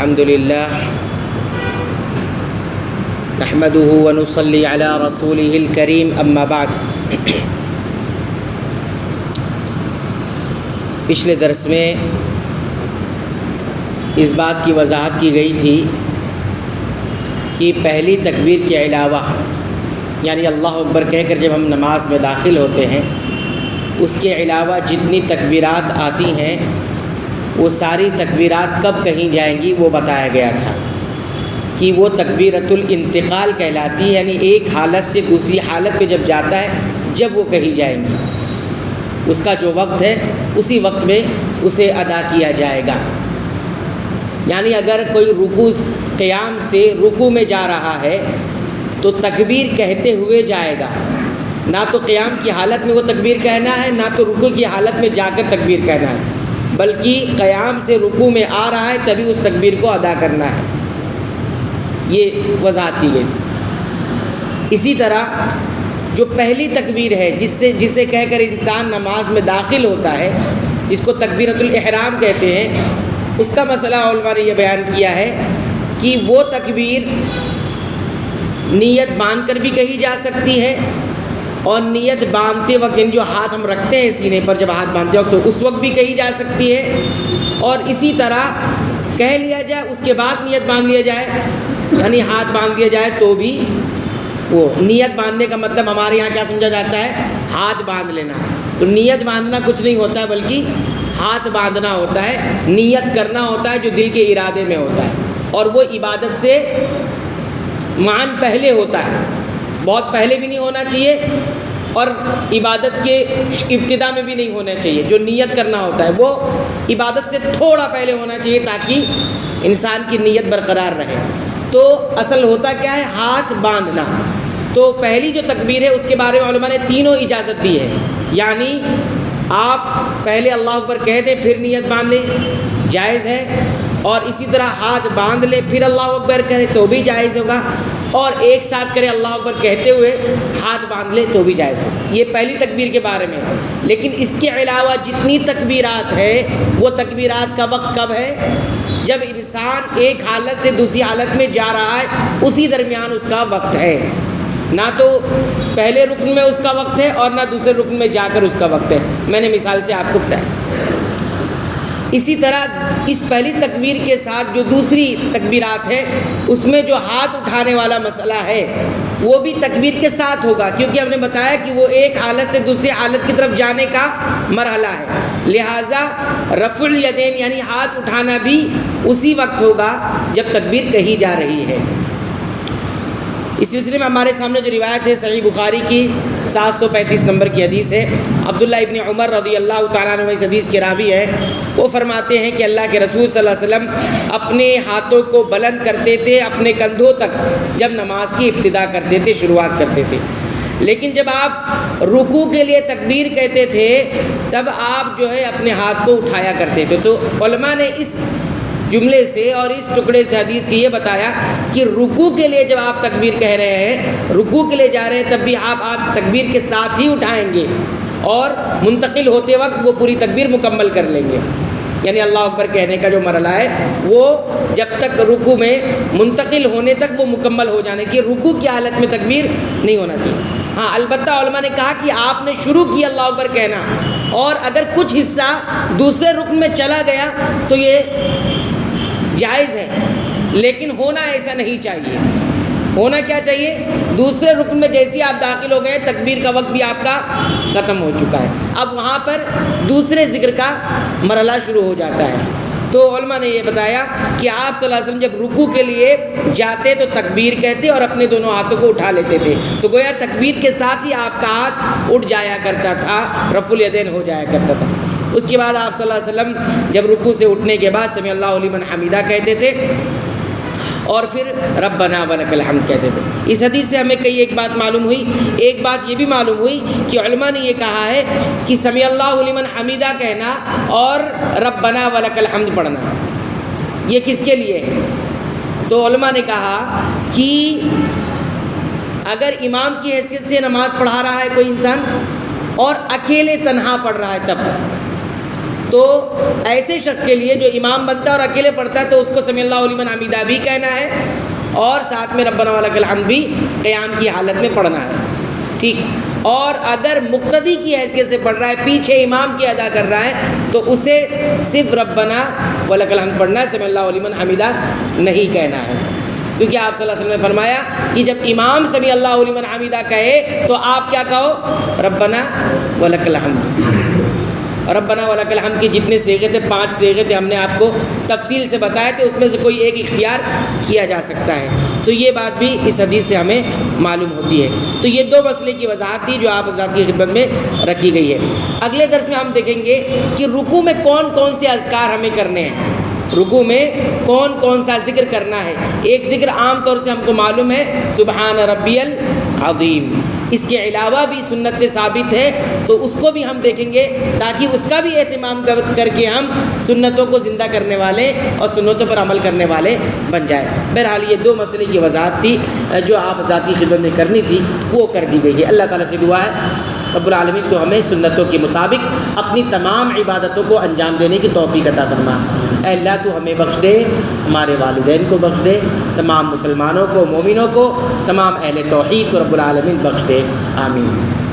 الحمد للہ نحمده ونصلي على رسوله الكريم اما بعد۔ پچھلے درس میں اس بات کی وضاحت کی گئی تھی کہ پہلی تکبیر کے علاوہ یعنی اللہ اکبر کہہ کر جب ہم نماز میں داخل ہوتے ہیں اس کے علاوہ جتنی تکبیرات آتی ہیں وہ ساری تکبیرات کب کہیں جائیں گی وہ بتایا گیا تھا کہ وہ تکبیرۃ الانتقال کہلاتی ہے، یعنی ایک حالت سے دوسری حالت پہ جب جاتا ہے جب وہ کہی جائیں گی، اس کا جو وقت ہے اسی وقت میں اسے ادا کیا جائے گا۔ یعنی اگر کوئی رکوع قیام سے رکوع میں جا رہا ہے تو تکبیر کہتے ہوئے جائے گا، نہ تو قیام کی حالت میں وہ تکبیر کہنا ہے، نہ تو رکوع کی حالت میں جا کر تکبیر کہنا ہے، بلکہ قیام سے رکوع میں آ رہا ہے تبھی اس تکبیر کو ادا کرنا ہے، یہ وضاحت کی گئی تھی۔ اسی طرح جو پہلی تکبیر ہے جسے کہہ کر انسان نماز میں داخل ہوتا ہے، جس کو تکبیرۃ الاحرام کہتے ہیں، اس کا مسئلہ علماء نے یہ بیان کیا ہے کہ وہ تکبیر نیت باندھ کر بھی کہی جا سکتی ہے، اور نیت باندھتے وقت یعنی جو ہاتھ ہم رکھتے ہیں سینے پر جب ہاتھ باندھتے وقت تو اس وقت بھی کہی جا سکتی ہے، اور اسی طرح کہہ لیا جائے اس کے بعد نیت باندھ لیا جائے، یعنی ہاتھ باندھ دیا جائے تو بھی وہ نیت باندھنے کا مطلب ہمارے یہاں کیا سمجھا جاتا ہے؟ ہاتھ باندھ لینا۔ تو نیت باندھنا کچھ نہیں ہوتا ہے بلکہ ہاتھ باندھنا ہوتا ہے، نیت کرنا ہوتا ہے جو دل کے ارادے میں ہوتا ہے، اور وہ عبادت سے معاً پہلے ہوتا ہے، بہت پہلے بھی نہیں ہونا چاہیے اور عبادت کے ابتدا میں بھی نہیں ہونا چاہیے۔ جو نیت کرنا ہوتا ہے وہ عبادت سے تھوڑا پہلے ہونا چاہیے تاکہ انسان کی نیت برقرار رہے۔ تو اصل ہوتا کیا ہے؟ ہاتھ باندھنا۔ تو پہلی جو تکبیر ہے اس کے بارے میں علماء نے تینوں اجازت دی ہے، یعنی آپ پہلے اللہ اکبر کہہ دیں پھر نیت باندھ لیں جائز ہے، اور اسی طرح ہاتھ باندھ لیں پھر اللہ اکبر کرے تو بھی جائز ہوگا، اور ایک ساتھ کرے اللہ اکبر کہتے ہوئے ہاتھ باندھ لے تو بھی جائز ہوگا۔ یہ پہلی تکبیر کے بارے میں۔ لیکن اس کے علاوہ جتنی تکبیرات ہے وہ تکبیرات کا وقت کب ہے؟ جب انسان ایک حالت سے دوسری حالت میں جا رہا ہے اسی درمیان اس کا وقت ہے، نہ تو پہلے رکن میں اس کا وقت ہے اور نہ دوسرے رکن میں جا کر اس کا وقت ہے۔ میں نے مثال سے آپ کو بتایا۔ اسی طرح اس پہلی تکبیر کے ساتھ جو دوسری تکبیرات ہیں اس میں جو ہاتھ اٹھانے والا مسئلہ ہے وہ بھی تکبیر کے ساتھ ہوگا، کیونکہ ہم نے بتایا کہ وہ ایک حالت سے دوسری حالت کی طرف جانے کا مرحلہ ہے، لہٰذا رفع الیدین یعنی ہاتھ اٹھانا بھی اسی وقت ہوگا جب تکبیر کہی جا رہی ہے۔ اس سلسلے میں ہمارے سامنے جو روایت ہے صحیح بخاری کی 735 نمبر کی حدیث ہے، عبداللہ ابن عمر رضی اللہ تعالیٰ عنہ اس حدیث کے راوی ہے، وہ فرماتے ہیں کہ اللہ کے رسول صلی اللہ علیہ وسلم اپنے ہاتھوں کو بلند کرتے تھے اپنے کندھوں تک جب نماز کی ابتدا کرتے تھے، شروعات کرتے تھے، لیکن جب آپ رکوع کے لیے تکبیر کہتے تھے تب آپ جو ہے اپنے ہاتھ کو اٹھایا کرتے تھے۔ تو علماء نے اس جملے سے اور اس ٹکڑے سے حدیث کی یہ بتایا کہ رکوع کے لیے جب آپ تکبیر کہہ رہے ہیں، رکوع کے لیے جا رہے ہیں، تب بھی آپ تکبیر کے ساتھ ہی اٹھائیں گے، اور منتقل ہوتے وقت وہ پوری تکبیر مکمل کر لیں گے، یعنی اللہ اکبر کہنے کا جو مرحلہ ہے وہ جب تک رکوع میں منتقل ہونے تک وہ مکمل ہو جانے کی، رکوع کی حالت میں تکبیر نہیں ہونا چاہیے۔ ہاں البتہ علماء نے کہا کہ آپ نے شروع کیا اللہ اکبر کہنا، اور اگر کچھ حصہ دوسرے رکن میں چلا گیا تو یہ جائز ہے، لیکن ہونا ایسا نہیں چاہیے۔ ہونا کیا چاہیے؟ دوسرے رکن میں جیسے آپ داخل ہو گئے تکبیر کا وقت بھی آپ کا ختم ہو چکا ہے، اب وہاں پر دوسرے ذکر کا مرحلہ شروع ہو جاتا ہے۔ تو علماء نے یہ بتایا کہ آپ صلی اللہ علیہ وسلم جب رکوع کے لیے جاتے تو تکبیر کہتے اور اپنے دونوں ہاتھوں کو اٹھا لیتے تھے، تو گویا تکبیر کے ساتھ ہی آپ کا ہاتھ اٹھ جایا کرتا تھا، رفع الیدین ہو جایا کرتا تھا۔ اس کے بعد آپ صلی اللہ علیہ وسلم جب رکوع سے اٹھنے کے بعد سمع اللہ لمن حمیدہ کہتے تھے، اور پھر ربنا ولک الحمد کہتے تھے۔ اس حدیث سے ہمیں ایک بات معلوم ہوئی، ایک بات یہ بھی معلوم ہوئی کہ علماء نے یہ کہا ہے کہ سمع اللہ لمن حمیدہ کہنا اور ربنا ولک الحمد پڑھنا یہ کس کے لیے ہے؟ تو علماء نے کہا کہ اگر امام کی حیثیت سے نماز پڑھا رہا ہے کوئی انسان اور اکیلے تنہا پڑھ رہا ہے تب، تو ایسے شخص کے لیے جو امام بنتا ہے اور اکیلے پڑھتا ہے تو اس کو سمیع اللہ لمن حمیدہ بھی کہنا ہے اور ساتھ میں ربنا ولک الحمد بھی قیام کی حالت میں پڑھنا ہے، ٹھیک۔ اور اگر مقتدی کی حیثیت سے پڑھ رہا ہے، پیچھے امام کی ادا کر رہا ہے، تو اسے صرف ربنا ولک الحمد پڑھنا ہے، سمیع اللہ لمن حمیدہ نہیں کہنا ہے، کیونکہ آپ صلی اللہ علیہ وسلم نے فرمایا کہ جب امام سمیع اللہ لمن حمیدہ کہے تو آپ کیا کہو؟ ربنا ولک الحمد۔ ربنا ولک الحمد کے جتنے صیغے تھے، 5 صیغے تھے، ہم نے آپ کو تفصیل سے بتایا کہ اس میں سے کوئی ایک اختیار کیا جا سکتا ہے، تو یہ بات بھی اس حدیث سے ہمیں معلوم ہوتی ہے۔ تو یہ 2 مسئلے کی وضاحت تھی جو آپ حضرات کی خدمت میں رکھی گئی ہے۔ اگلے درس میں ہم دیکھیں گے کہ رکوع میں کون کون سے اذکار ہمیں کرنے ہیں، رکوع میں کون کون سا ذکر کرنا ہے۔ ایک ذکر عام طور سے ہم کو معلوم ہے، سبحان ربی العظیم، اس کے علاوہ بھی سنت سے ثابت ہے، تو اس کو بھی ہم دیکھیں گے تاکہ اس کا بھی اہتمام کر کے ہم سنتوں کو زندہ کرنے والے اور سنتوں پر عمل کرنے والے بن جائیں۔ بہرحال یہ 2 مسئلے کی وضاحت تھی جو آپ حضرات کی خدمت میں کرنی تھی، وہ کر دی گئی ہے۔ اللہ تعالیٰ سے دعا ہے رب العالمین تو ہمیں سنتوں کے مطابق اپنی تمام عبادتوں کو انجام دینے کی توفیق عطا فرما۔ اے اللہ تو ہمیں بخش دے، ہمارے والدین کو بخش دے، تمام مسلمانوں کو، مومنوں کو، تمام اہل توحید کو رب العالمین بخش دے، آمین۔